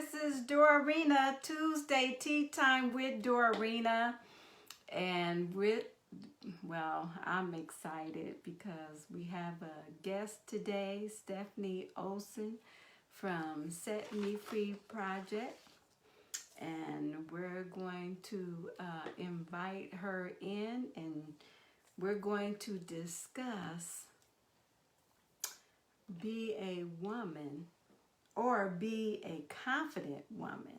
This is Dorarena, Tuesday Tea Time with Dorarena. And I'm excited because we have a guest today, Stephanie Olson from Set Me Free Project. And we're going to invite her in, and we're going to discuss be a woman or be a confident woman.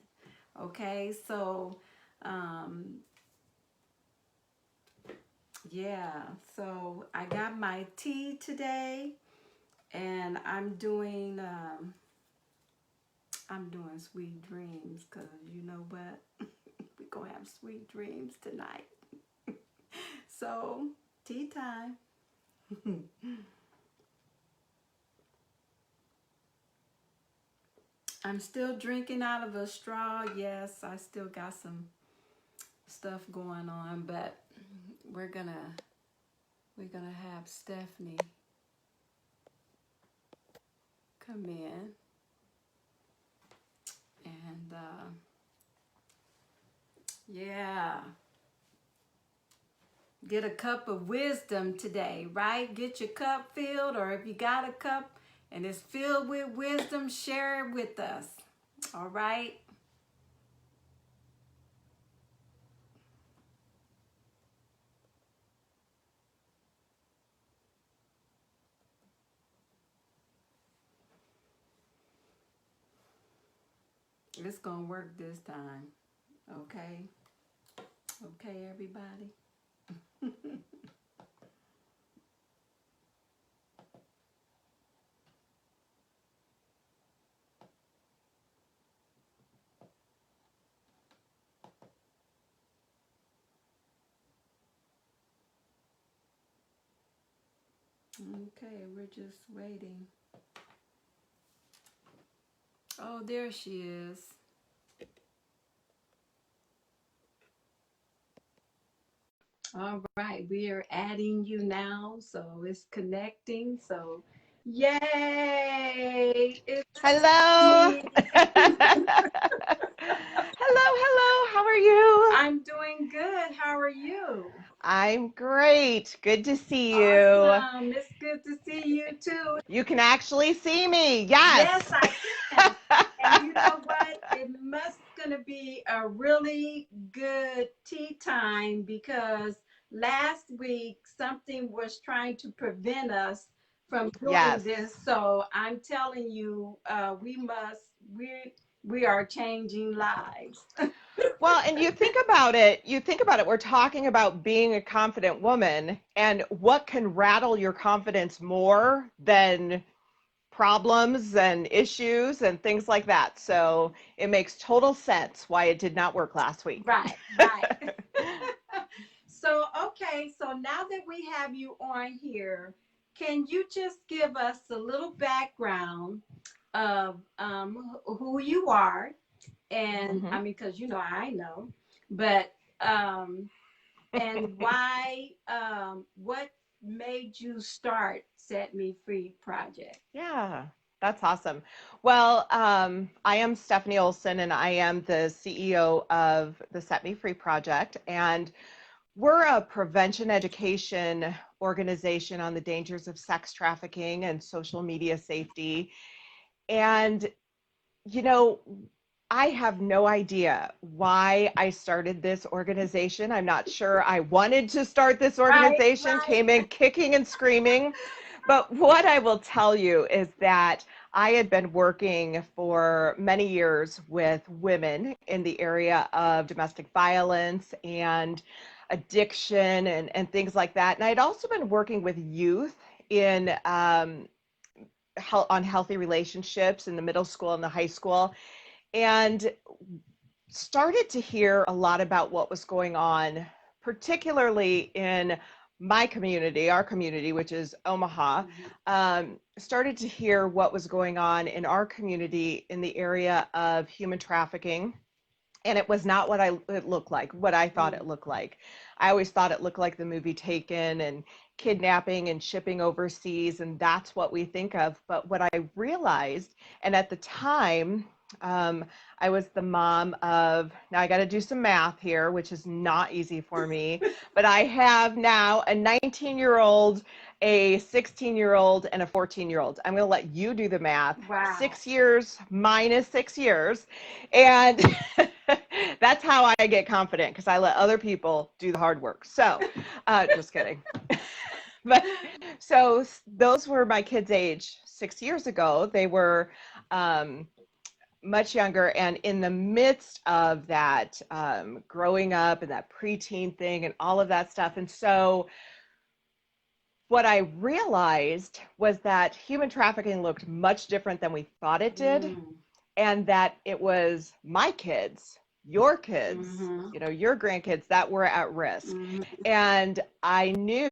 Okay, so so I got my tea today, and I'm doing sweet dreams, because you know what, we're gonna have sweet dreams tonight. So tea time. I'm still drinking out of a straw. Yes, I still got some stuff going on, but we're gonna have Stephanie come in and yeah, get a cup of wisdom today, right? Get your cup filled, or if you got a cup and it's filled with wisdom, share it with us. All right? It's gonna work this time. Okay? Okay, everybody? Okay, we're just waiting. Oh, there she is. All right, we are adding you now, so it's connecting. So, yay! It's Hello. me. Hello. How are you? I'm doing good. How are you? I'm great. Good to see you. Awesome. It's good to see you too. You can actually see me. Yes, Yes. I can. And you know what? It must gonna be a really good tea time, because last week something was trying to prevent us from doing Yes. this. So I'm telling you, we are changing lives. Well, and you think about it, we're talking about being a confident woman, and what can rattle your confidence more than problems and issues and things like that. So it makes total sense why it did not work last week. Right, right. So, okay, so now that we have you on here, can you just give us a little background of who you are? And I Mhm. mean, because you know, I know, but um, and why, what made you start Set Me Free Project? Yeah, that's awesome. Well, I am Stephanie Olson, and I am the CEO of the Set Me Free Project. And we're a prevention education organization on the dangers of sex trafficking and social media safety. And, you know, I have no idea why I started this organization. I'm not sure I wanted to start this Right, organization, right. came in kicking and screaming. But what I will tell you is that I had been working for many years with women in the area of domestic violence and addiction and things like that. And I'd also been working with youth in on healthy relationships in the middle school and the high school, and started to hear a lot about what was going on, particularly in my community, our community, which is Omaha. Mhm. Started to hear what was going on in our community in the area of human trafficking. And it was not it looked like, what I thought it looked like. I always thought it looked like the movie Taken and kidnapping and shipping overseas, and that's what we think of. But what I realized, and at the time, Um, I was the mom of, now I got to do some math here, which is not easy for me, but I have now a 19-year-old, a 16-year-old, and a 14-year-old. I'm going to let you do the math. Wow. 6 years minus 6 years. And that's how I get confident, because I let other people do the hard work. So, just kidding. But so those were my kids' age 6 years ago. They were um, much younger, and in the midst of that, growing up and that preteen thing and all of that stuff. And so what I realized was that human trafficking looked much different than we thought it did, Mm. and that it was my kids, your kids, Mm-hmm. your grandkids that were at risk. Mm-hmm. And I knew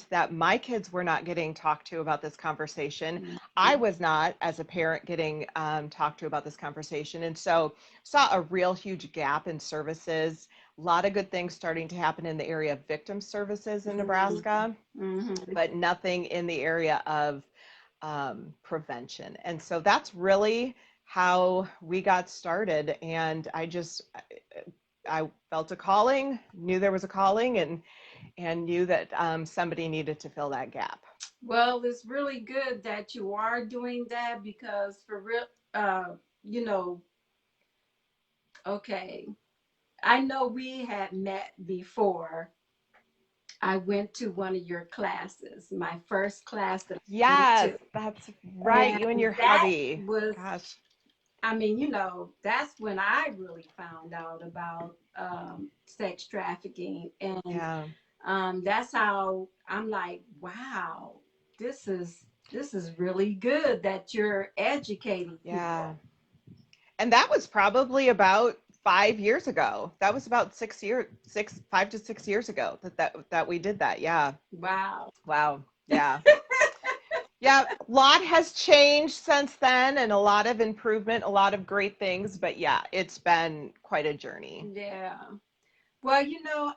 that my kids were not getting talked to about this conversation. I was not, as a parent, getting talked to about this conversation. And so saw a real huge gap in services. A lot of good things starting to happen in the area of victim services in Nebraska, Mm-hmm. but nothing in the area of prevention. And so that's really how we got started. And I felt a calling, knew there was a calling, and knew that somebody needed to fill that gap. Well, it's really good that you are doing that because for real, you know, okay, I know we had met before. I went to one of your classes, my first class that I went Yes, to. that's right. You and And your that hubby. was, Gosh. I mean, that's when I really found out about sex trafficking. And Yeah. that's how I'm like, wow, this is this is really good that you're educating Yeah. people. And that was probably about 5 years ago. That was about 6 years, 5 to 6 years ago that we did that. Yeah. Wow. Wow. Yeah. Yeah. A lot has changed since then, and a lot of improvement, a lot of great things. But yeah, it's been quite a journey. Yeah. Well,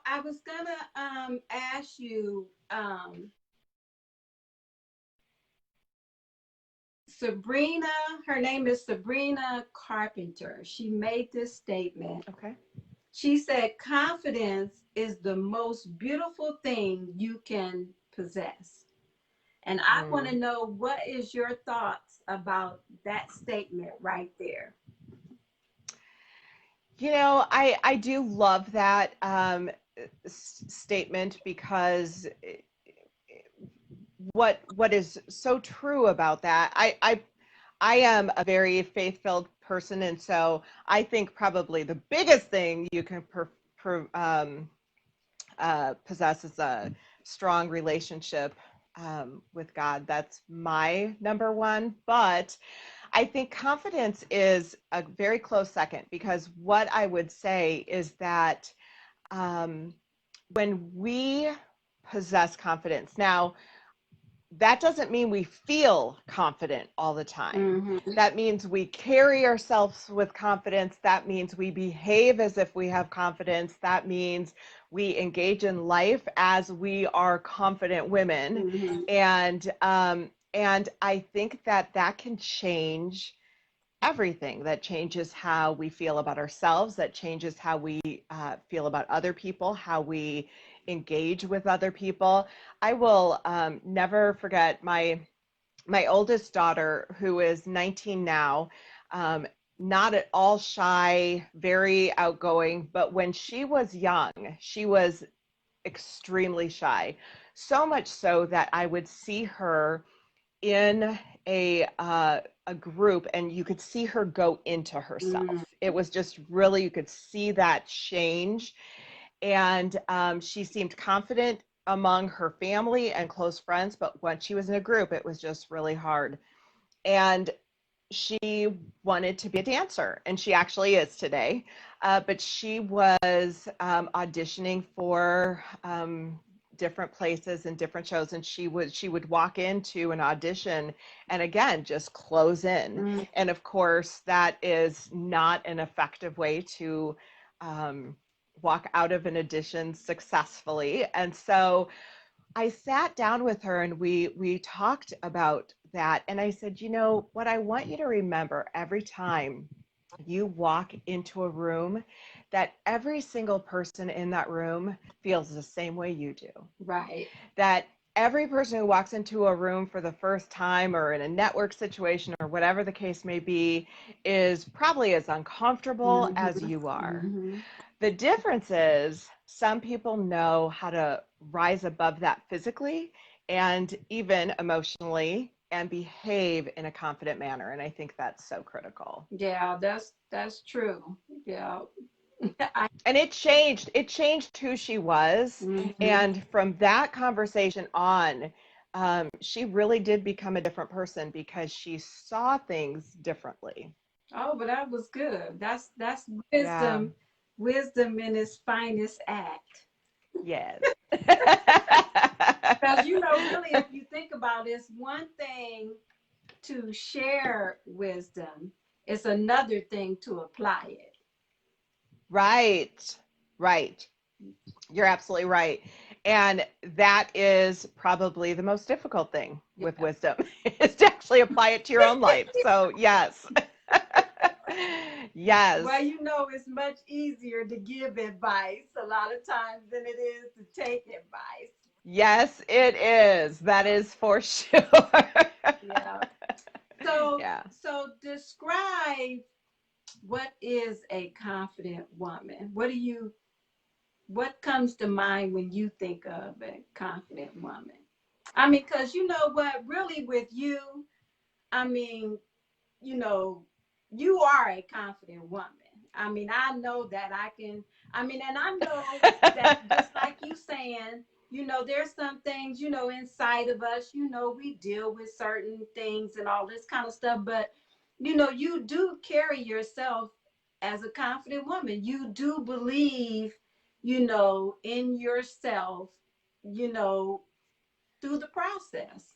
I was gonna ask you, Sabrina, her name is Sabrina Carpenter. She made this statement. Okay. She said, confidence is the most beautiful thing you can possess. And I want to Mm. know what is your thoughts about that statement right there. I do love that statement, because what is so true about that, I am a very faith-filled person, and so I think probably the biggest thing you can possess is a strong relationship with God. That's my number one. But I think confidence is a very close second, because what I would say is that um, when we possess confidence, now that doesn't mean we feel confident all the time. Mm-hmm. That means we carry ourselves with confidence. That means we behave as if we have confidence. That means we engage in life as we are confident women. Mm-hmm. And I think that can change everything. That changes how we feel about ourselves, that changes how we feel about other people, how we engage with other people. I will never forget my oldest daughter, who is 19 now, um, not at all shy, very outgoing, but when she was young, she was extremely shy. So much so that I would see her in a group, and you could see her go into herself. It was just really, you could see that change. And she seemed confident among her family and close friends, but when she was in a group, it was just really hard. And she wanted to be a dancer, and she actually is today. But she was auditioning for different places and different shows, and she would walk into an audition and again just close in. Mm-hmm. And of course, that is not an effective way to um, walk out of an audition successfully. And so I sat down with her, and we talked about that and I said, you know, what I want you to remember every time you walk into a room, that every single person in that room feels the same way you do. Right. That every person who walks into a room for the first time or in a network situation or whatever the case may be is probably as uncomfortable as Mm-hmm. you are. Mm-hmm. The difference is some people know how to rise above that physically and even emotionally and behave in a confident manner. And I think that's so critical. Yeah, that's true. Yeah. I, And it changed who she was. mm-hmm. And from that conversation on, she really did become a different person because she saw things differently. Oh, but that was good. That's Yeah. wisdom, wisdom in its finest act. Yes. Because you know, really, if you think about it, it's one thing to share wisdom, it's another thing to apply it. Right. Right. You're absolutely right. And that is probably the most difficult thing with Yeah. wisdom is to actually apply it to your own life. So, yes. Yes. Well, you know, it's much easier to give advice a lot of times than it is to take advice. Yes, it is. That is for sure. Yeah. So, Yeah. so describe what is a confident woman. What comes to mind when you think of a confident woman? I mean, because you know what, really with you, I mean, you know, you are a confident woman. I mean, I know that I can, I mean, and I know that just like you saying, you know, there's some things, you know, inside of us, you know, we deal with certain things and all this kind of stuff, but, you know, you do carry yourself as a confident woman. You do believe, you know, in yourself, you know, through the process.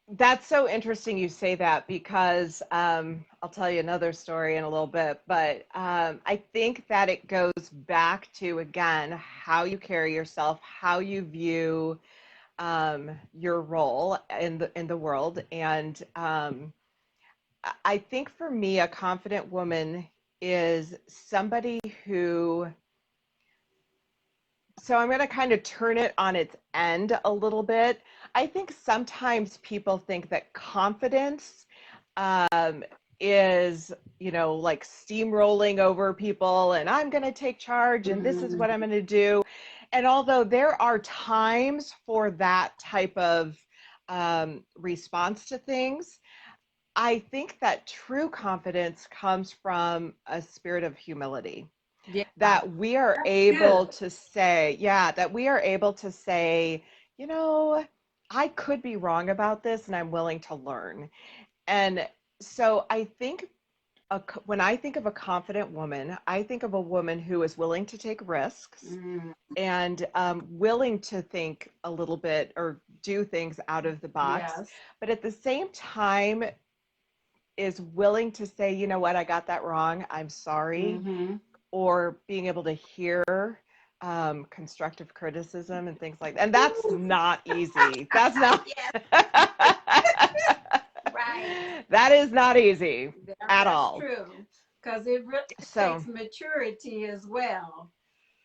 That's so interesting you say that because I'll tell you another story in a little bit, but I think that it goes back to, again, how you carry yourself, how you view your role in the world. And I think for me, a confident woman is somebody who, so I'm going to kind of turn it on its end a little bit. I think sometimes people think that confidence is, you know, like steamrolling over people and I'm going to take charge and this is what I'm Mm-hmm. going to do. And although there are times for that type of response to things, I think that true confidence comes from a spirit of humility, Yeah, that we are that's able good. to say, yeah, that we are able to say, you know, I could be wrong about this and I'm willing to learn. And so I think when I think of a confident woman, I think of a woman who is willing to take risks Mm, and willing to think a little bit or do things out of the box, yes. but at the same time is willing to say, you know what, I got that wrong. I'm sorry, Mm-hmm. or being able to hear constructive criticism and things like that. And that's not easy. That's not, Yes, right. that is not easy Yeah, at that's all. true. Because it really So, takes maturity as well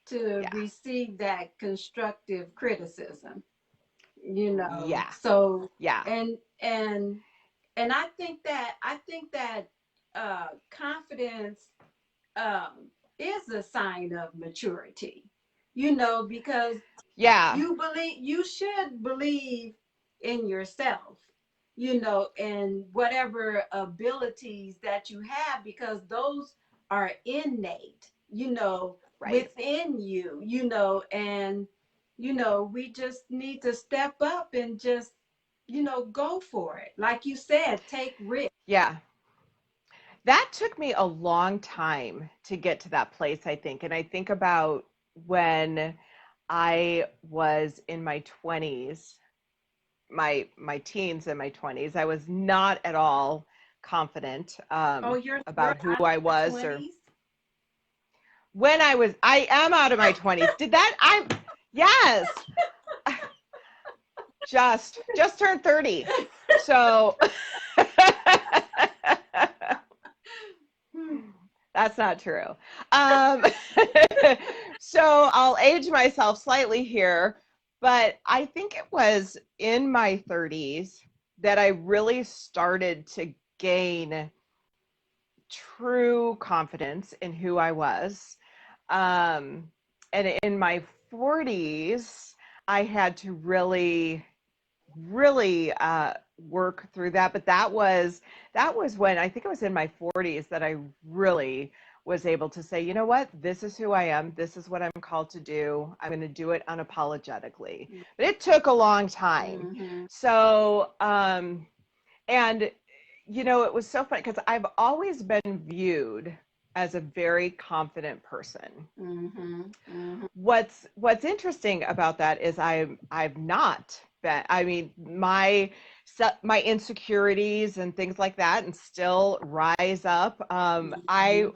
to yeah, receive that constructive criticism, you know. yeah, So yeah, and and and I think that confidence is a sign of maturity, you know, because yeah, you should believe in yourself, you know, and whatever abilities that you have, because those are innate, you know, right. within you, you know, and you know, we just need to step up and just, you know, go for it, like you said, take risk. Yeah. That took me a long time to get to that place, I think. And I think about when I was in my 20s, my teens and my 20s, I was not at all confident Oh, you're about who out of I your was or 20s. when I am out of my 20s. Did that I yes. just turned 30. So that's not true. Um, so I'll age myself slightly here, but I think it was in my 30s that I really started to gain true confidence in who I was. And in my 40s, I had to really work through that. But that was when I think it was in my 40s that I really was able to say, you know what, this is who I am. This is what I'm called to do. I'm going to do it unapologetically. But it took a long time. Mm-hmm. So, and it was so funny because I've always been viewed as a very confident person. Mm-hmm. Mm-hmm. What's interesting about that is I've not been. I mean, my insecurities and things like that, and still rise up. I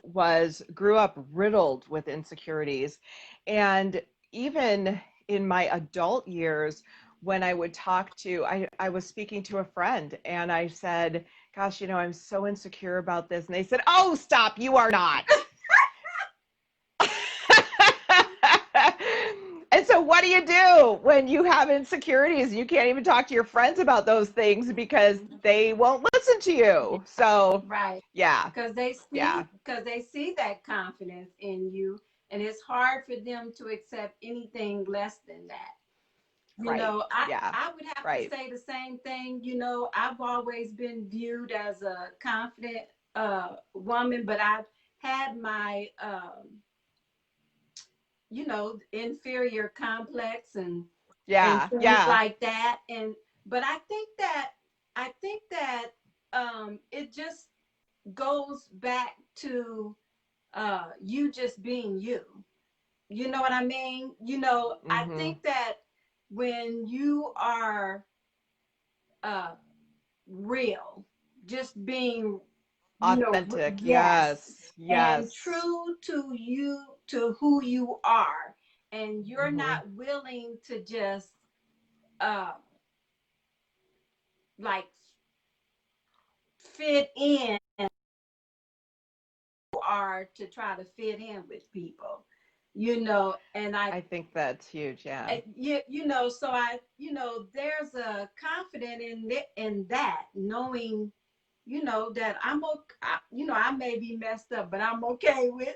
grew up riddled with insecurities, and even in my adult years, when I would talk to, I was speaking to a friend, and I said, "Gosh, I'm so insecure about this," and they said, "Oh, stop! You are not." And so what do you do when you have insecurities? You can't even talk to your friends about those things because they won't listen to Yeah, you. So, right. yeah, yeah, Because they see that confidence in you, and it's hard for them to accept anything less than that. right, yeah, I would have to right, say the same thing. I've always been viewed as a confident woman, but I've had my inferior complex and yeah, things yeah, like that. And but I think that it just goes back to you just being you. You know what I mean? I mm-hmm. think that when you are uh real, just being, Authentic, yes, yes, and yes, true to you, to who you are, and you're mm-hmm. not willing to just uh like fit in or to try to fit in with people, and I think that's huge, yeah. so there's a confidence in that, knowing, that I may be messed up, but I'm okay with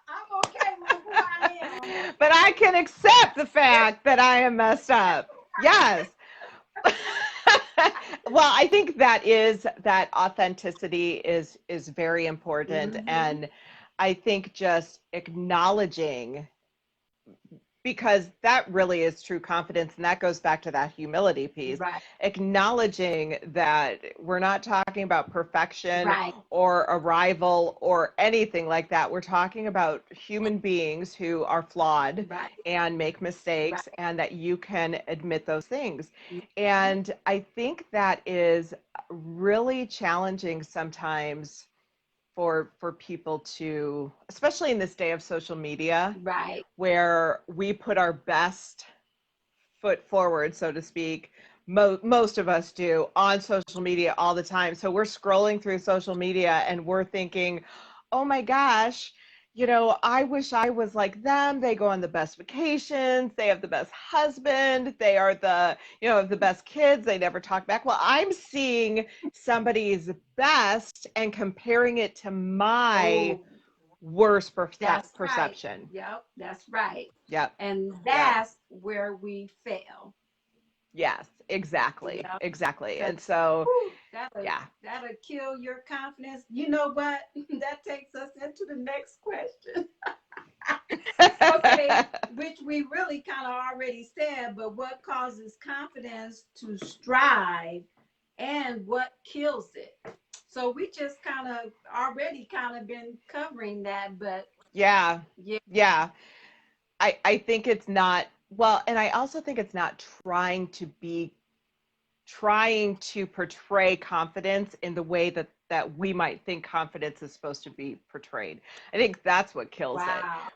I'm okay with who I am. But I can accept the fact that I am messed up. Yes. Well, I think that authenticity is very important, Mm-hmm. and I think just acknowledging, because that really is true confidence, and that goes back to that humility piece, Right. acknowledging that we're not talking about perfection Right. or arrival or anything like that. We're talking about human beings who are flawed Right. and make Right. mistakes, and that you can admit those things. Mm-hmm. And I think that is really challenging sometimes for people to, especially in this day of social media, Right. where we put our best foot forward, so to speak. Most of us do on social media all the time. So we're scrolling through social media and we're thinking, oh my gosh, I wish I was like them. They go on the best vacations. They have the best husband. They are the best kids. They never talk back. Well, I'm seeing somebody's best and comparing it to my Oh, worst that's right. perception. Yep, that's right. Yep. And Yep. that's where we fail. Yes, exactly. Yep. Exactly. 'Cause, And so, that'll yeah. that'll kill your confidence. You know what? That takes us into the next question. Okay, which we really kind of already said, but what causes confidence to strive and what kills it? So we just kind of been covering that, but Yeah. yeah, Yeah. I think it's not, well, and I also think it's not trying to portray confidence in the way that we might think confidence is supposed to be portrayed. I think that's what kills it. Wow.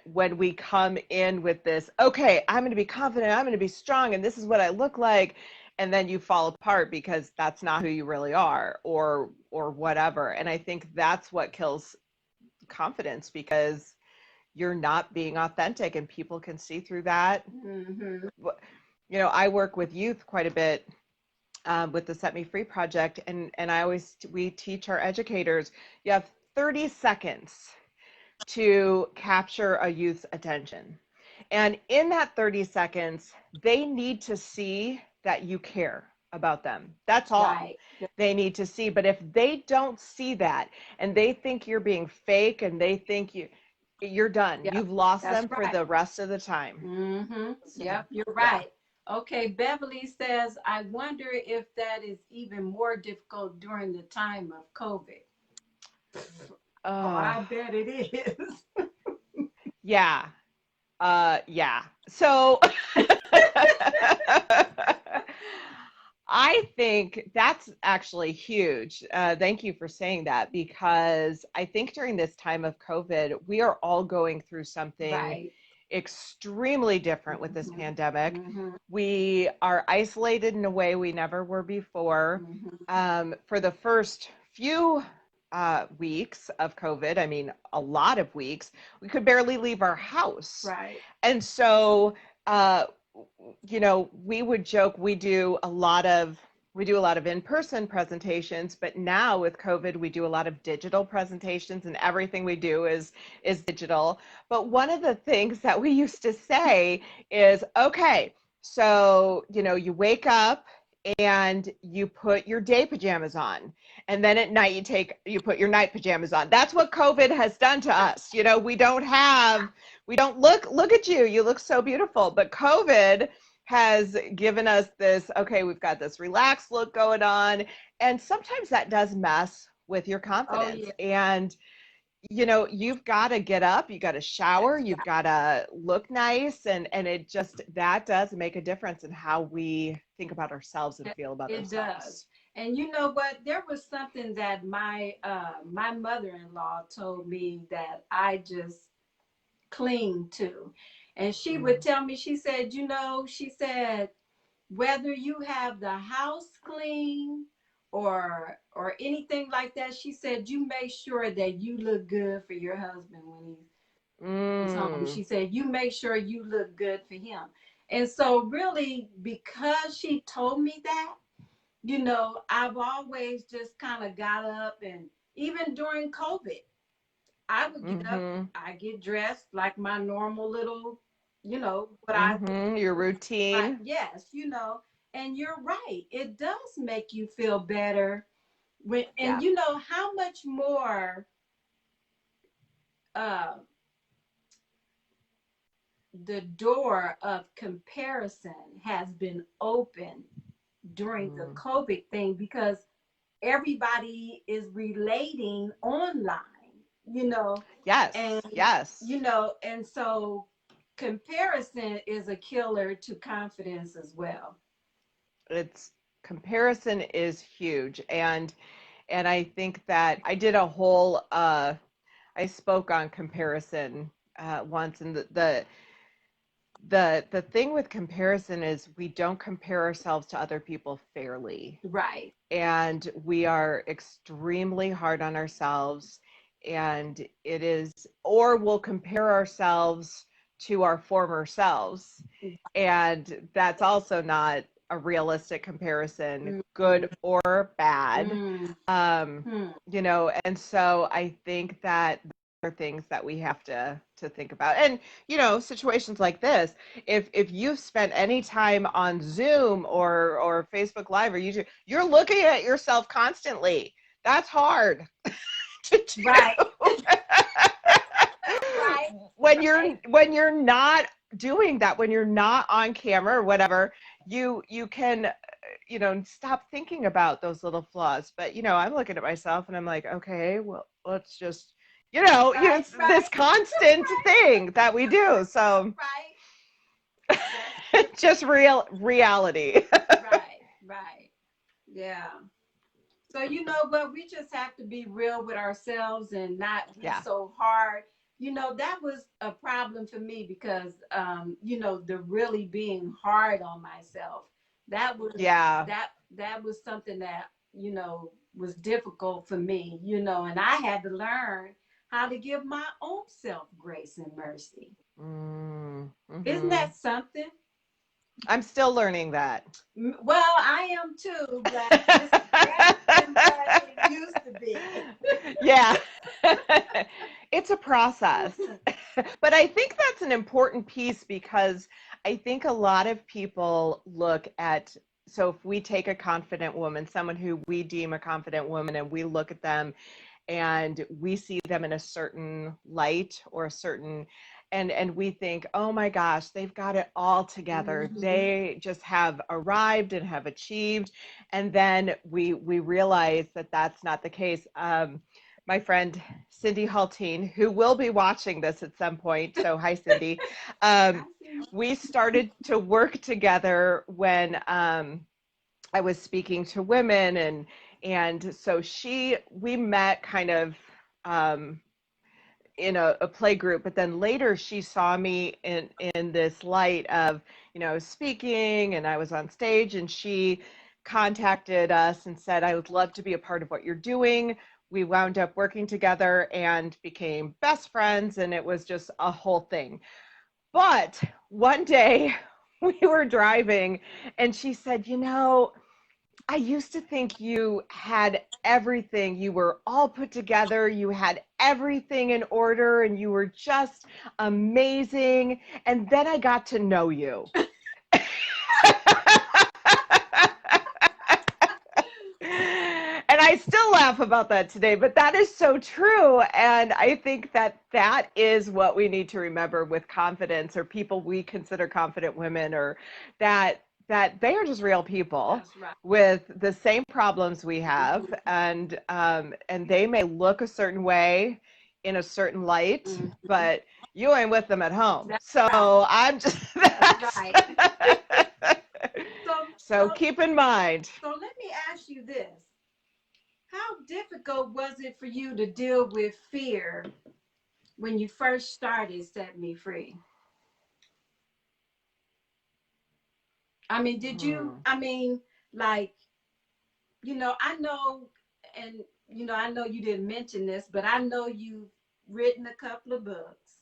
When we come in with this, okay, I'm going to be confident, I'm going to be strong, and this is what I look like, and then you fall apart because that's not who you really are, or whatever. And I think that's what kills confidence, because you're not being authentic and people can see through that. Mm-hmm. I work with youth quite a bit, with the Set Me Free project, and we teach our educators, you have 30 seconds to capture a youth's attention. And in that 30 seconds, they need to see that you care about them. That's all Right. they need to see. But if they don't see that, and they think you're being fake, and they think you're done, Yep. you've lost That's them for right. the rest of the time. Mm-hmm. So, Yep, you're yeah. right. Okay, Beverly says, I wonder if that is even more difficult during the time of COVID. Oh, Uh, I bet it is. yeah. Yeah. So I think that's actually huge. Thank you for saying that, because I think during this time of COVID, we are all going through something Right. extremely different with this Mm-hmm. pandemic. Mm-hmm. We are isolated in a way we never were before. Mm-hmm. For the first few weeks of COVID, I mean, a lot of weeks, we could barely leave our house. Right. And so, uh, we would joke, we do a lot of in-person presentations, but now with COVID, we do a lot of digital presentations, and everything we do is digital. But one of the things that we used to say is, okay, so you wake up and you put your day pajamas on, and then at night you put your night pajamas on. That's what COVID has done to us. We don't look at you. You look so beautiful, but COVID has given us this, okay, we've got this relaxed look going on. And sometimes that does mess with your Oh, confidence. yeah. And, you've got to get up, you got to shower, That's you've right. got to look nice. And that does make a difference in how we think about ourselves and feel about It does. ourselves. And you know what? There was something that my mother-in-law told me that I just cling to. And she would Mm. tell me, she said, whether you have the house clean or anything like that, she said you make sure that you look good for your husband when he's home. Mm. She said you make sure you look good for him. And so really, because she told me that, I've always just kind of got up, and even during COVID, I would get up, Mm-hmm. I get dressed like my normal little, what I would Mm-hmm. Your do. Right. routine. Yes, and you're right. It does make you feel better and Yeah. how much more uh, the door of comparison has been open during the Mm. COVID thing, because everybody is relating online, Yes. and Yes. and so comparison is a killer to confidence as well. It's Comparison is huge. And I think that I did a whole I spoke on comparison once. And the thing with comparison is we don't compare ourselves to other people fairly, Right. and we are extremely hard on ourselves. And it is, or we'll compare ourselves to our former selves, and that's also not a realistic comparison, Mm-hmm. good or bad. um Mm-hmm. and so I think that there are things that we have to think about. And situations like this, if you've spent any time on Zoom or Facebook Live or YouTube, you're looking at yourself constantly. That's hard to Right. do. Right. When you're not doing that, when you're not on camera or whatever, you can stop thinking about those little flaws. But I'm looking at myself and I'm like, okay, well, let's just Right. it's this Right. constant thing that we do. So Right. That's just reality. right. Right. Yeah. So you know what? We just have to be real with ourselves and not be Yeah. so hard. You know, that was a problem for me because you know, the really being hard on myself. That was Yeah. that was something that, you know, was difficult for me, you know, and I had to learn how to give my own self grace and mercy. Isn't Mm-hmm. that something? I'm still learning that. Well, I am too, but it's better than what it used to be. Yeah. It's a process. But I think that's an important piece because I think a lot of people look at, so if we take a confident woman, someone who we deem a confident woman, and we look at them and we see them in a certain light or a certain, and we think, oh my gosh, they've got it all together, Mm-hmm. they just have arrived and have achieved. And then we realize that that's not the case. My friend Cindy Haltine, who will be watching this at some point, so hi Cindy. um, we started to work together when I was speaking to women, and so we met kind of um, in a play group, but then later she saw me in this light of, speaking, and I was on stage, and she contacted us and said, I would love to be a part of what you're doing. We wound up working together and became best friends, and it was just a whole thing. But one day we were driving and she said, I used to think you had everything. You were all put together. You had everything in order and you were just amazing. And then I got to know you. And I still laugh about that today, but that is so true. And I think that that is what we need to remember with confidence, or people we consider confident women, or that they are just real people. That's right. With the same problems we have, Mm-hmm. and they may look a certain way in a certain light, Mm-hmm. but you ain't with them at home. That's So right. I'm just That's that's right. So, so keep in mind. so let me ask you this: how difficult was it for you to deal with fear when you first started Set Me Free? I mean, did you? Hmm. I mean, like, you know, I know, and you know, I know you didn't mention this, but I know you've written a couple of books,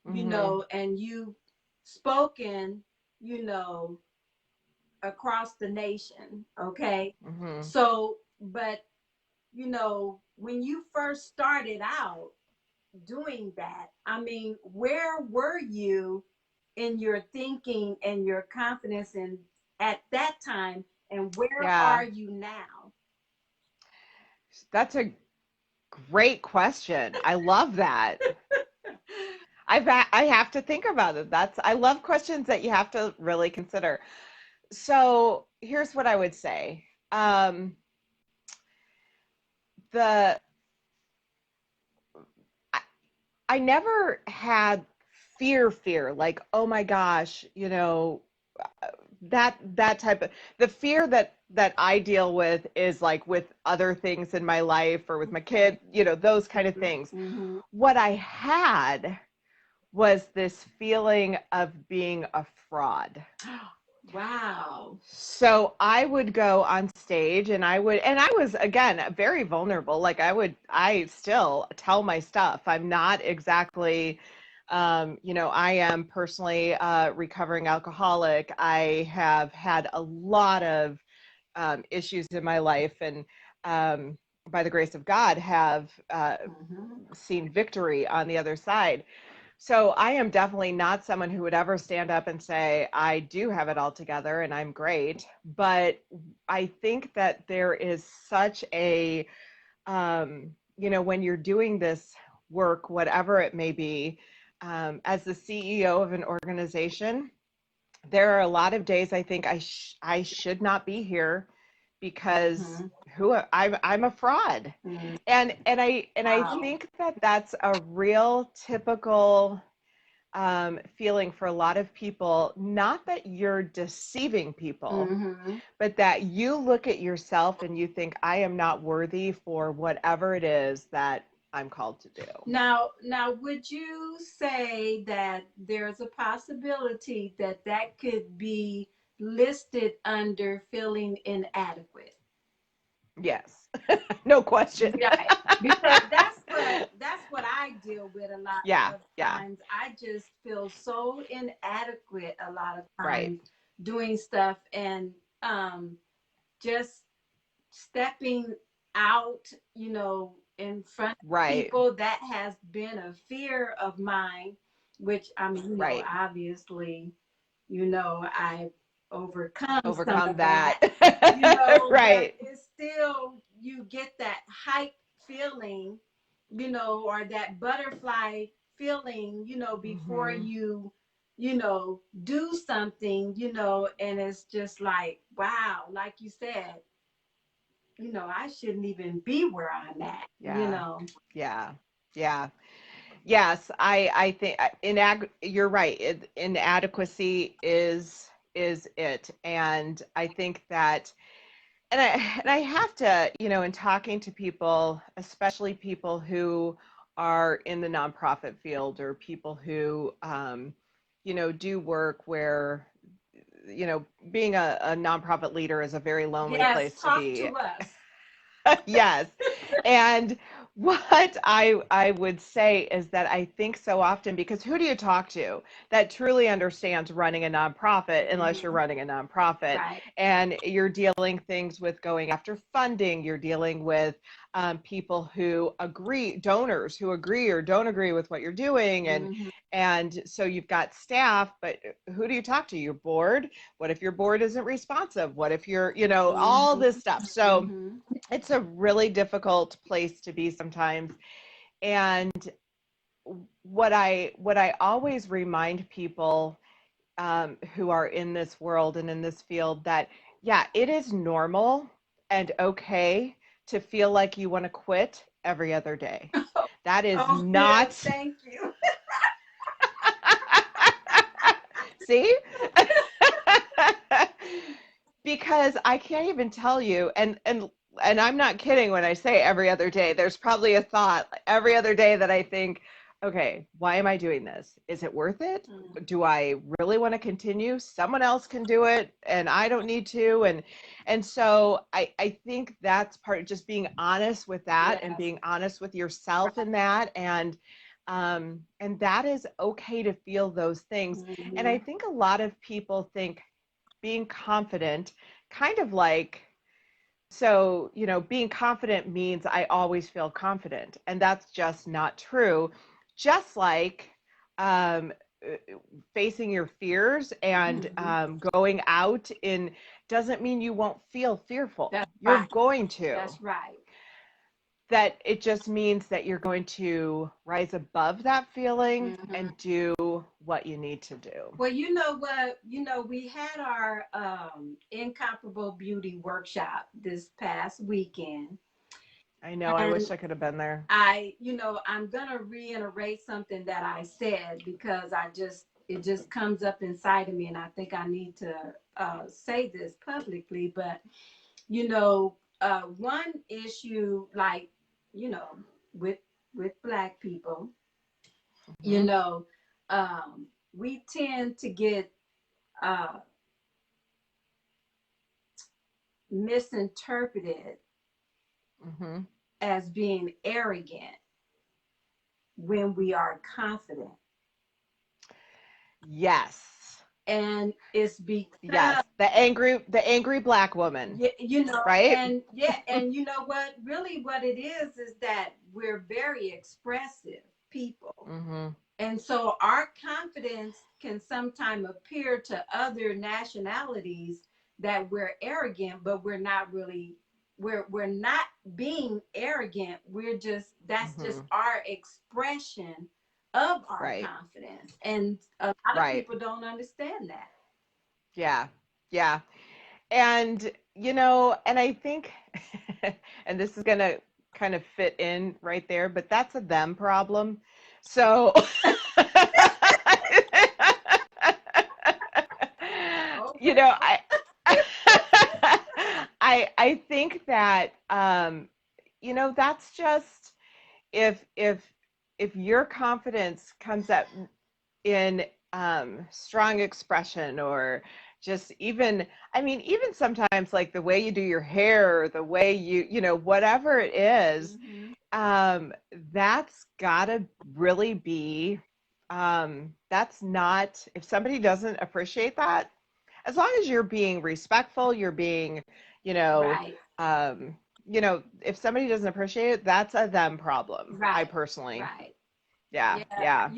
you Mm-hmm. know, and you've spoken, you know, across the nation. Okay, Mm-hmm. so, but you know, when you first started out doing that, I mean, where were you in your thinking and your confidence in at that time, and where Yeah, are you now? that's a great question. I love that. I have to think about it. I love questions that you have to really consider. So here's what I would say. Um, the I, I never had fear, like, oh my gosh, that type of, the fear that I deal with is like with other things in my life or with my Okay. kid, those kind of things. Mm-hmm. What I had was this feeling of being a fraud. Wow. So I would go on stage and I was, again, very vulnerable. Like I still tell my stuff. I'm not exactly, I am personally a recovering alcoholic. I have had a lot of issues in my life, and by the grace of God have Mm-hmm. seen victory on the other side. So I am definitely not someone who would ever stand up and say, I do have it all together and I'm great. But I think that there is such a, when you're doing this work, whatever it may be, as the CEO of an organization, there are a lot of days I think I should not be here because Mm-hmm. I'm a fraud. Mm-hmm. And I Wow. think that that's a real typical feeling for a lot of people, not that you're deceiving people, Mm-hmm. but that you look at yourself and you think, I am not worthy for whatever it is that I'm called to do. Now, would you say that there's a possibility that that could be listed under feeling inadequate? Yes, no question. Right. Because that's what I deal with a lot Yeah, of yeah, times. I just feel so inadequate a lot of right, times doing stuff, and um just stepping out, in front of right, people, that has been a fear of mine, which I mean, right. obviously, I've overcome some Overcome of that, that. but Right. it's still, you get that hype feeling, or that butterfly feeling, before Hmm. do something, and it's just like, wow, like you said, I shouldn't even be where I'm at. Yeah, yeah, yeah. Yes, I think you're right. Inadequacy is it, and I think that, and I have to, in talking to people, especially people who are in the nonprofit field or people who, do work where, being a nonprofit leader is a very lonely Yes, place to talk be. to us. Yes. And what I would say is that I think so often, because who do you talk to that truly understands running a nonprofit unless you're Hmm. running a nonprofit, Right. and you're dealing things with going after funding, you're dealing with people who agree, donors who agree or don't agree with what you're doing, Hmm. and so you've got staff, but who do you talk to? Your board? What if your board isn't responsive? What if you're, all Hmm. this stuff? So Hmm. it's a really difficult place to be sometimes. And what I always remind people who are in this world and in this field, that yeah, it is normal and okay to feel like you want to quit every other day. That is Oh, good. not. Thank you. See. Because I can't even tell you, and I'm not kidding when I say every other day. There's probably a thought every other day that I think, okay, why am I doing this? Is it worth it? Mm. Do I really want to continue? Someone else can do it and I don't need to. And so I think that's part of just being honest with that, and Yes. being honest with yourself in that, and that is okay to feel those things. And Hmm. I think a lot of people think being confident, kind of like, so, being confident means I always feel confident. And that's just not true. Just like um, facing your fears and Hmm. going out in doesn't mean you won't feel fearful. That's You're right. going to. That's right. That it just means that you're going to rise above that feeling Hmm. and do what you need to do. Well, you know what? We had our incomparable beauty workshop this past weekend, I know, I and wish I could have been there. I'm gonna reiterate something that I said, because it just comes up inside of me, and I think I need to say this publicly. But one issue, like, you know, with Black people, you Hmm. know, we tend to get uh, misinterpreted Hmm. as being arrogant when we are confident. Yes. And it's because, Yes. The angry Black woman, right? and yeah, and you know what? Really, what it is that we're very expressive people. Hmm. And so our confidence can sometimes appear to other nationalities that we're arrogant, but we're not really, we're not being arrogant. We're just, that's just Hmm. our expression of our Right. confidence. And a lot of Right. people don't understand that. Yeah. Yeah. And, and I think, and this is going to kind of fit in right there, but that's a them problem. So, you know, I I think that that's just if your confidence comes up in strong expression, or just even, I mean, even sometimes like the way you do your hair, or the way whatever it is, Mm-hmm. um, that's gotta really be, that's not, if somebody doesn't appreciate that, as long as you're being respectful, you're being, you know, Right. um, if somebody doesn't appreciate it, that's a them problem. I Right. personally, Right. yeah, Yeah, yeah.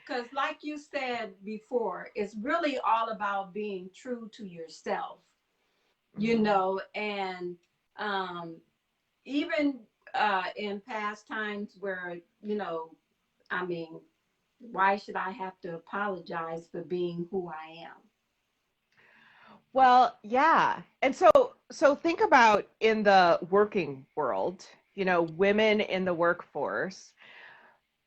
because like you said before, it's really all about being true to yourself, Hmm. and um, even in past times where, I mean, why should I have to apologize for being who I am? Well, yeah. And so think about in the working world, women in the workforce,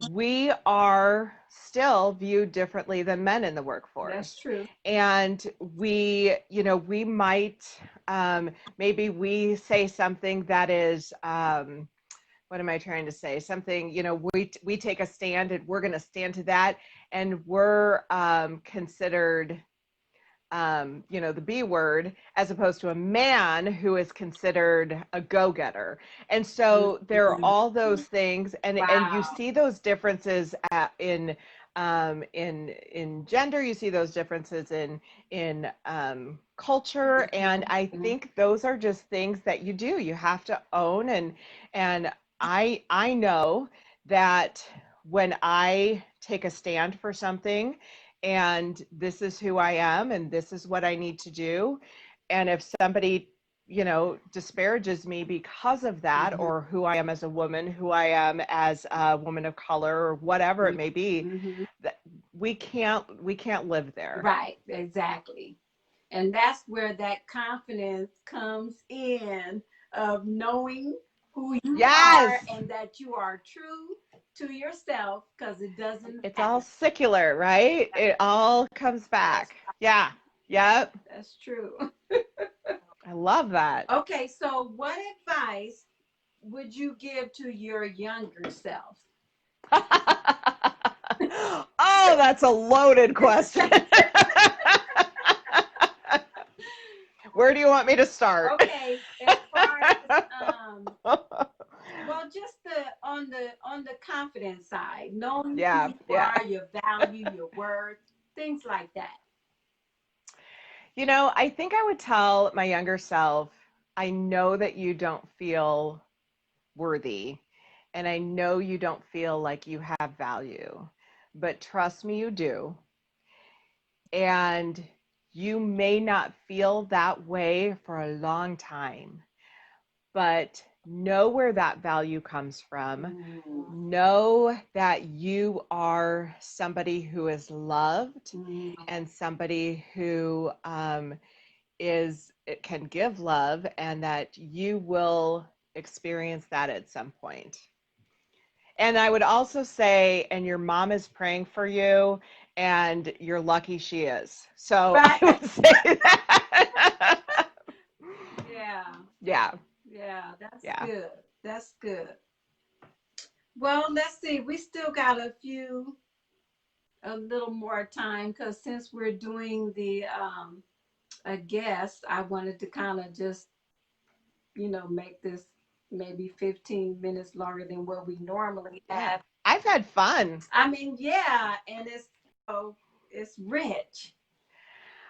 we are still viewed differently than men in the That's workforce. true. And we might, maybe we say something that is, what am I trying to say? Something, we take a stand and we're going to stand to that. And we're considered, the B word, as opposed to a man who is considered a go-getter. And so there are all those things, and you Wow. see those differences in gender. You see those differences in culture, and I think those are just things that you have to own. And I know that when I take a stand for something, and this is who I am, and this is what I need to do. And if somebody, disparages me because of that, Mm-hmm. or who I am as a woman, who I am as a woman of color, or whatever it may be, Mm-hmm. that we can't live there. Right, exactly. And that's where that confidence comes in, of knowing who you are Yes, and that you are true to yourself, because it doesn't it's all matter. secular, right? It all comes That's back. right. Yeah, yep. That's true. I love that. Okay, so what advice would you give to your younger self? Oh, that's a loaded question. Where do you want me to start? Okay, as far as well, just the confidence side, knowing who Yeah, you yeah. are, your value, your worth, things like that. I think I would tell my younger self, I know that you don't feel worthy, and I know you don't feel like you have value, but trust me, you do. And you may not feel that way for a long time, but know where that value comes from. Mm, Know that you are somebody who is loved, mm, and somebody who, is it can give love, and that you will experience that at some point. And I would also say, and your mom is praying for you, and you're lucky she is. So I right. would say that. Yeah, Yeah, yeah, that's yeah, good. That's good. Well, let's see. We still got a little more time, because since we're doing the a guest, I wanted to kind of just, make this maybe 15 minutes longer than what we normally yeah. have. I've had fun. I mean, yeah, and it's rich.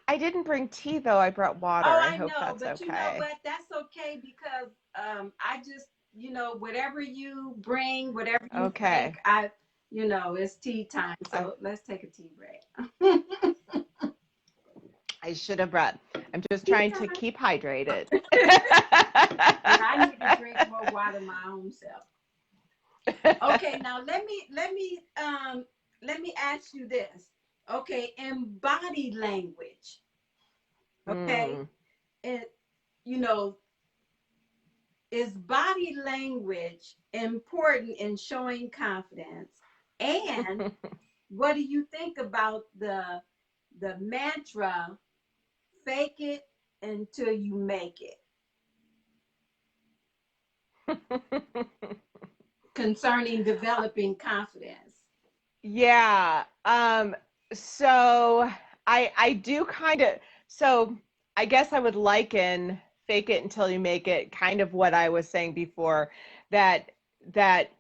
I didn't bring tea though. I brought Oh, water. I I hope know, that's but you know okay. what? That's okay, because I just, whatever you bring, whatever you think, Okay. it's tea time. I So let's take a tea break. I should have brought. I'm just Tea trying to time. keep hydrated. Yeah, I need to drink more water my own self. Okay, now let me ask you this. Okay, in body language. Okay, Mm. and you know, is body language important in showing confidence? And what do you think about the mantra, fake it until you make it concerning developing confidence. Yeah. So I do kind of, so I guess I would liken fake it until you make it, kind of what I was saying before, that that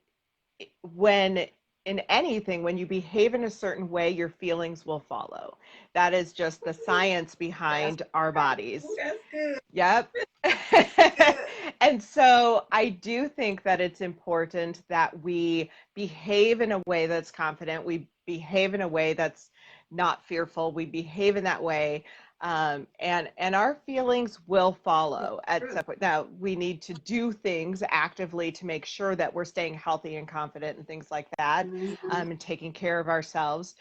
when in anything, when you behave in a certain way, your feelings will follow. That is just the science That's behind our right. bodies. That's good. Yep. Good. And so I do think that it's important that we behave in a way that's confident. We behave in a way that's not fearful. We behave in that way. And our feelings will That's follow at true. some point. Now, we need to do things actively to make sure that we're staying healthy and confident and things like that, Mm-hmm. and taking care of ourselves.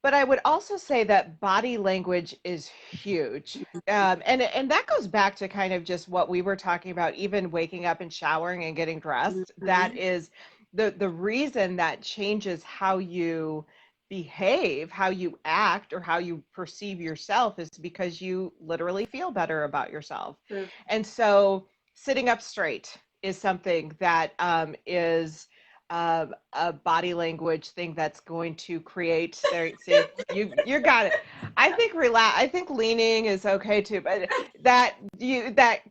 But I would also say that body language is huge. And that goes back to kind of just what we were talking about, even waking up and showering and getting dressed. That Mm-hmm. is the reason that changes how you behave, how you act, or how you perceive yourself is because you literally feel better about yourself. True. And so sitting up straight is something that a body language thing that's going to create there. See, you got it. I think relax. I think leaning is okay too, but that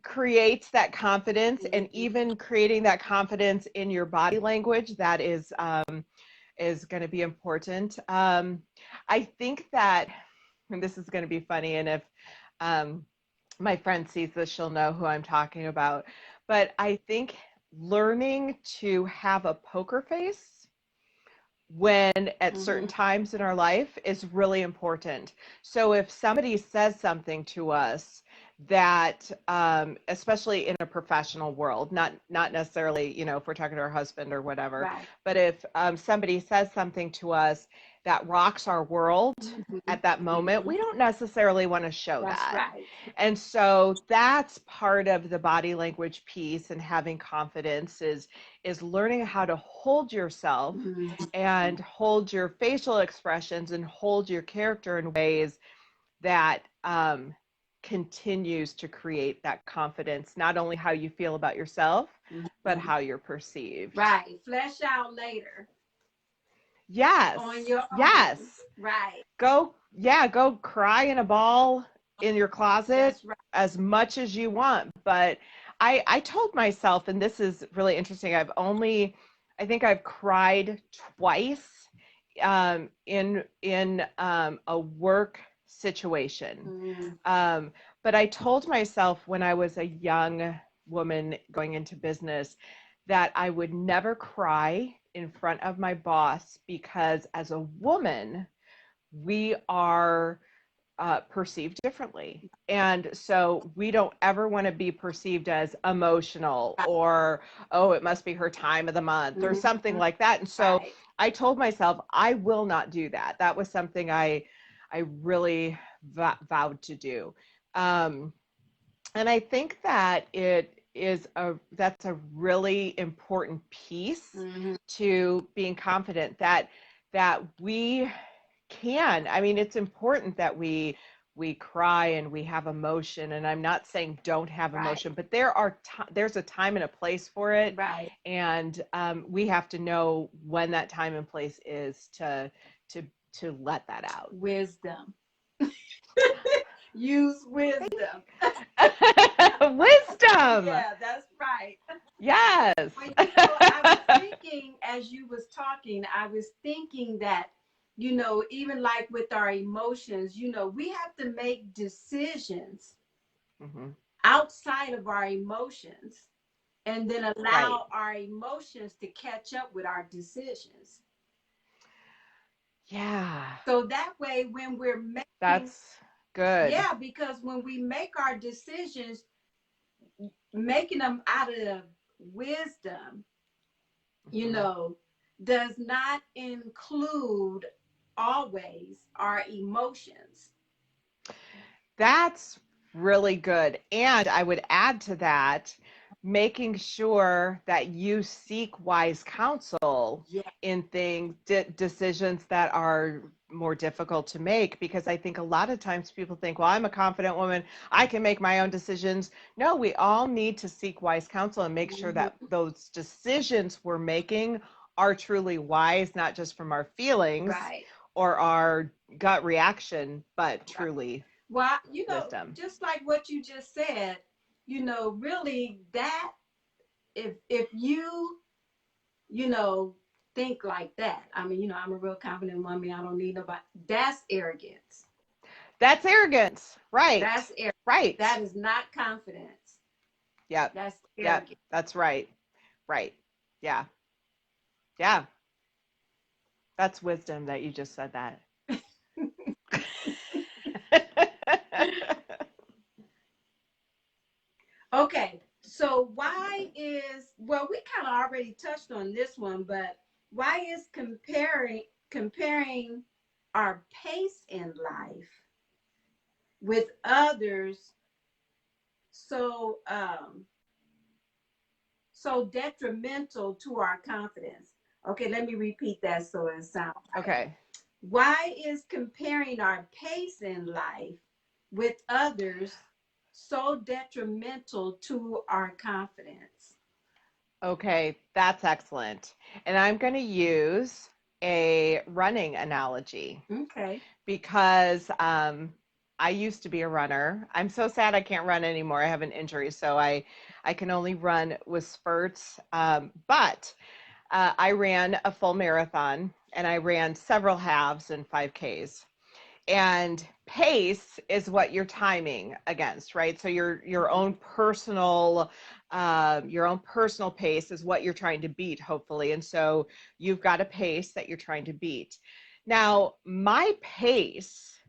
creates that confidence, and Mm-hmm. even creating that confidence in your body language, that is going to be important. I think that, and this is going to be funny, and if um, my friend sees this, she'll know who I'm talking about. But I think learning to have a poker face when at Mm-hmm. certain times in our life is really important. So if somebody says something to us that, especially in a professional world, not necessarily, if we're talking to our husband or whatever, Right. but if somebody says something to us that rocks our world Mm-hmm. at that moment, Mm-hmm. we don't necessarily want to show That's that. right. And so that's part of the body language piece, and having confidence is learning how to hold yourself Mm-hmm. and hold your facial expressions and hold your character in ways that continues to create that confidence, not only how you feel about yourself, but Mm-hmm. how you're perceived. Right. Flesh out later on Yes, your own. yes. Right. Go cry in a ball in your closet That's right. as much as you want. But I told myself, and this is really interesting, I think I've cried twice in a work situation. Mm-hmm. Um, but I told myself when I was a young woman going into business that I would never cry in front of my boss, because as a woman, we are perceived differently. And so we don't ever want to be perceived as emotional, or, oh, it must be her time of the month or something Mm-hmm. like that. And so Right. I told myself I will not do that. That was something I really vowed to do. Um, and I think that that's a really important piece Mm-hmm. to being confident, that we can. I mean, it's important that we cry and we have emotion, and I'm not saying don't have Right. emotion, but there's a time and a place for it, Right. and we have to know when that time and place is to to let that out. Wisdom. Use wisdom. Wisdom. Yeah, that's right. Yes. Well, I was thinking as you was talking, I was thinking that, even like with our emotions, we have to make decisions Hmm. outside of our emotions, and then Right. allow our emotions to catch up with our decisions. Yeah. So that way, when we're making, That's good. yeah, because when we make our decisions, making them out of wisdom, you Hmm. know, does not include always our emotions. That's really good. And I would add to that, making sure that you seek wise counsel Yeah. in decisions that are more difficult to make, because I think a lot of times people think, well, I'm a confident woman, I can make my own decisions. No, we all need to seek wise counsel and make sure that Mm-hmm. those decisions we're making are truly wise, not just from our feelings Right. or our gut reaction, but Right. truly Well, wisdom. just like what you just said, really that if you you know, think like that. I mean, I'm a real confident woman. I don't need nobody. That's arrogance. That's arrogance. Right. That's arrogance. Right. That is not confidence. Yep. That's Yep. arrogance. That's right. Right. Yeah. Yeah. That's wisdom that you just said that. Okay. So well, we kind of already touched on this one, but why is comparing our pace in life with others so so detrimental to our confidence? Okay, let me repeat that so it sounds right. Okay. Why is comparing our pace in life with others so detrimental to our confidence? Okay, that's excellent. And I'm going to use a running analogy Okay. because I used to be a runner. I'm so sad I can't run anymore. I have an injury, so I can only run with spurts. But I ran a full marathon and I ran several halves and 5Ks. And pace is what you're timing against, right? So your own personal pace is what you're trying to beat, hopefully. And so you've got a pace that you're trying to beat. Now, my pace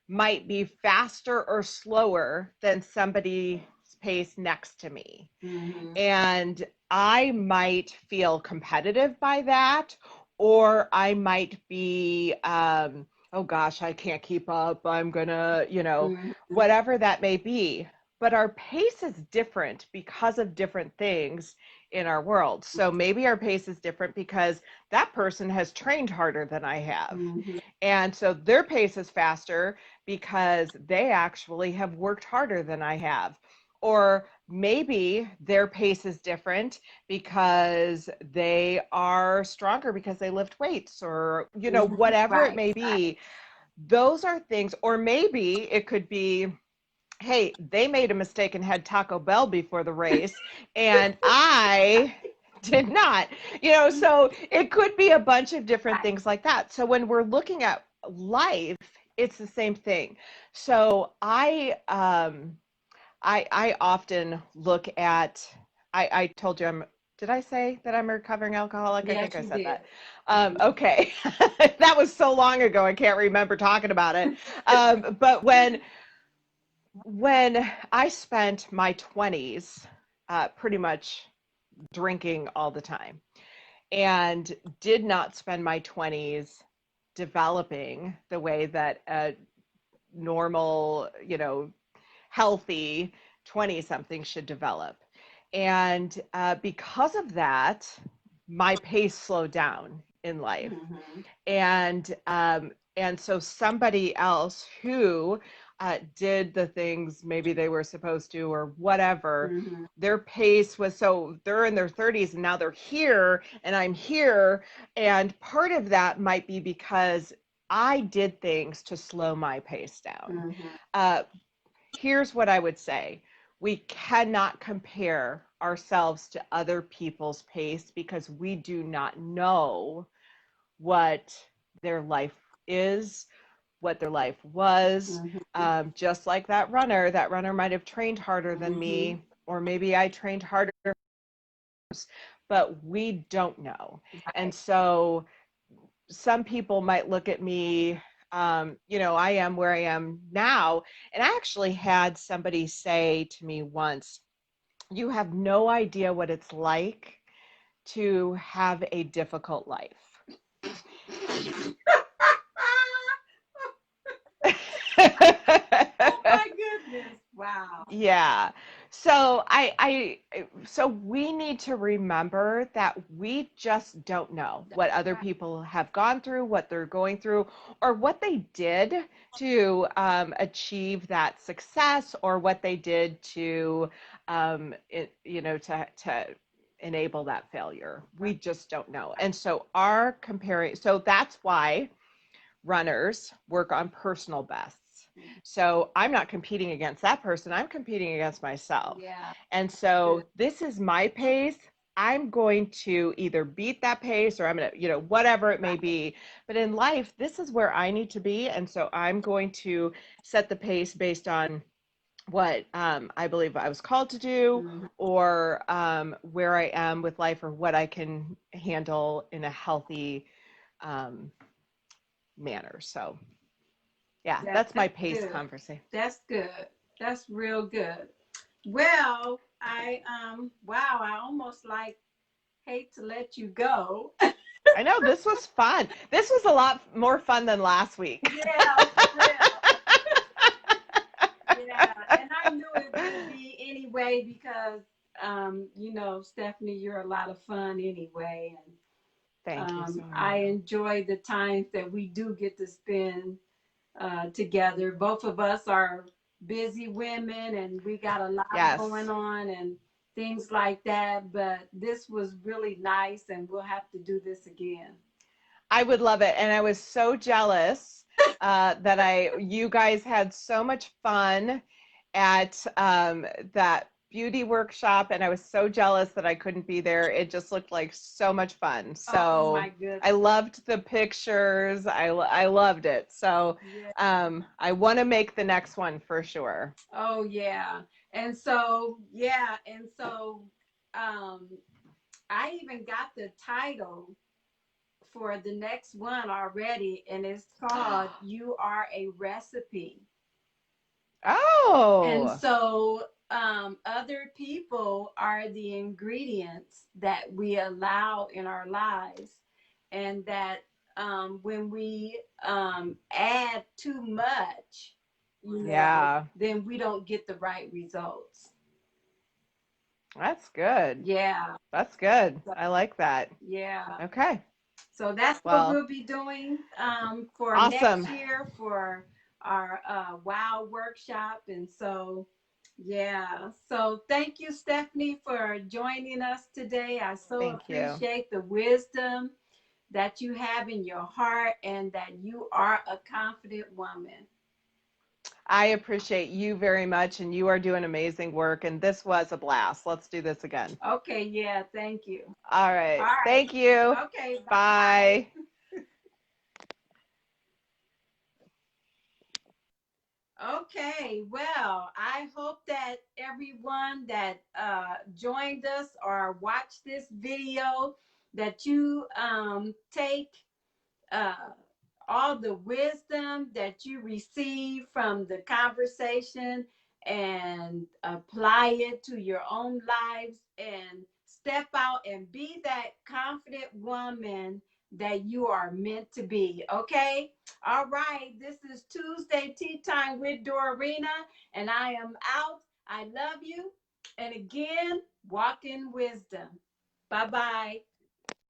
might be faster or slower than somebody's pace next to me. Mm-hmm. And I might feel competitive by that, or I might be, oh gosh, I can't keep up. I'm gonna, Mm-hmm. whatever that may be. But our pace is different because of different things in our world. So maybe our pace is different because that person has trained harder than I have. Mm-hmm. And so their pace is faster because they actually have worked harder than I have. Or maybe their pace is different because they are stronger because they lift weights, or Mm-hmm. whatever it Right. may Right. be. Those are things. Or maybe it could be, hey, they made a mistake and had Taco Bell before the race and I did not. So it could be a bunch of different Right. things like that. So when we're looking at life, it's the same thing. So I often look at, I told you did I say that I'm a recovering alcoholic? I think Yes, I you said did. that. Okay. That was so long ago, I can't remember talking about it. But when I spent my 20s pretty much drinking all the time and did not spend my 20s developing the way that a normal, healthy 20 something should develop. And because of that, my pace slowed down in life. Mm-hmm. And so somebody else who did the things maybe they were supposed to or whatever, Mm-hmm. their pace was, so they're in their 30s and now they're here and I'm here. And part of that might be because I did things to slow my pace down. Mm-hmm. Uh, Here's what I would say. We cannot compare ourselves to other people's pace because we do not know what their life is, what their life was. Mm-hmm. Just like that runner might have trained harder than Mm-hmm. me, or maybe I trained harder, but we don't know. And Right. so some people might look at me, I am where I am now. And I actually had somebody say to me once, you have no idea what it's like to have a difficult life. Oh my goodness. Wow. Yeah. So so we need to remember that we just don't know That's what other right. people have gone through, what they're going through, or what they did to achieve that success, or what they did to, to enable that failure. We just don't know. And so so that's why runners work on personal bests. So I'm not competing against that person, I'm competing against myself. Yeah. And Good. so this is my pace. I'm going to either beat that pace or I'm going to, whatever it may Right. be. But in life, this is where I need to be. And so I'm going to set the pace based on what I believe I was called to do, Mhm. or where I am with life, or what I can handle in a healthy um, manner. So yeah, that's That's my pace good. conversation. That's good. That's real good. Well, wow, I almost like hate to let you go. I know this was fun. This was a lot more fun than last week. Yeah, for real. Yeah, and I knew it would be anyway because Stephanie, you're a lot of fun anyway, and Thank you so I much. enjoy the times that we do get to spend together. Both of us are busy women, and we got a lot going Yes, on and things like that. But this was really nice, and we'll have to do this again. I would love it. And I was so jealous that you guys had so much fun at that beauty workshop, and I was so jealous that I couldn't be there. It just looked like so much fun. Oh So my goodness. I loved the pictures. I loved it. So Yeah. I want to make the next one for sure. Oh yeah. And so yeah, and so um I even got the title for the next one already, and it's called You Are a Recipe. And Oh, so other people are the ingredients that we allow in our lives, and that when we add too much, yeah, then we don't get the right results. that's good. Yeah. That's good. So, I like that. yeah. Okay. So that's what Well, we'll be doing for next awesome. year for our WOW workshop. And so, yeah. So thank you, Stephanie, for joining us today. I so Thank you. appreciate the wisdom that you have in your heart and that you are a confident woman. I appreciate you very much, and you are doing amazing work. And this was a blast. Let's do this again. Okay. Yeah. Thank you. All All right. right. Thank you. Okay. Bye bye. Bye. Okay, well, I hope that everyone that joined us or watched this video, that you take uh, all the wisdom that you receive from the conversation and apply it to your own lives and step out and be that confident woman that you are meant to be. Okay? All right. This is Tuesday Tea Time with Dorarena, and I am out. I love you. And again, walk in wisdom. Bye bye.